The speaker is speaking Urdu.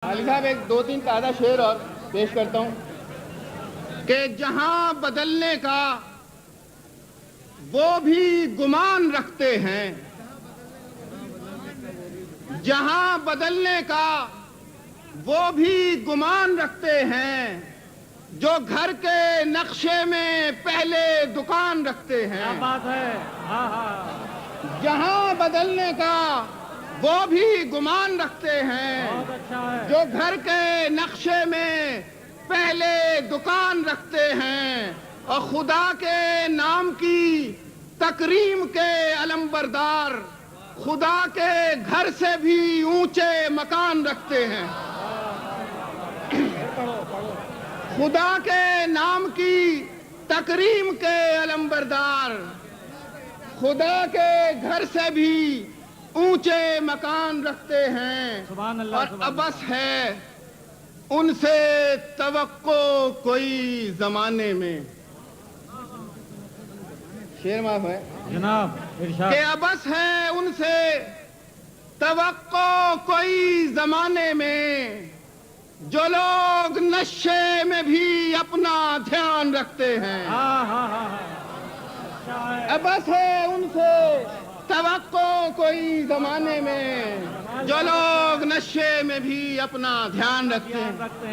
علی صاحب ایک دو تین تازہ شعر اور پیش کرتا ہوں کہ جہاں بدلنے کا وہ بھی گمان رکھتے ہیں، جہاں بدلنے کا وہ بھی گمان رکھتے ہیں، جو گھر کے نقشے میں پہلے دکان رکھتے ہیں۔ کیا بات ہے، ہاں ہاں، جہاں بدلنے کا وہ بھی گمان رکھتے ہیں، بہت اچھا ہے۔ جو گھر کے نقشے میں پہلے دکان رکھتے ہیں، اور خدا کے نام کی تکریم کے علمبردار خدا کے گھر سے بھی اونچے مکان رکھتے ہیں۔ خدا کے نام کی تکریم کے علمبردار خدا کے گھر سے بھی اونچے مکان رکھتے ہیں، سبحان اللہ، اور سبحان ابس ہے ان سے توقع کوئی زمانے میں۔ شعر معاف ہے جناب ارشاد۔ کہ ابس ہے ان سے توقع کوئی زمانے میں، جو لوگ نشے میں بھی اپنا دھیان رکھتے ہیں۔ ہاں ہاں ہاں ہاں، اچھا ہے۔ ابس ہے ان سے توقع کوئی زمانے میں، جو لوگ نشے میں بھی اپنا دھیان رکھتے ہیں۔ رکھتے ہیں۔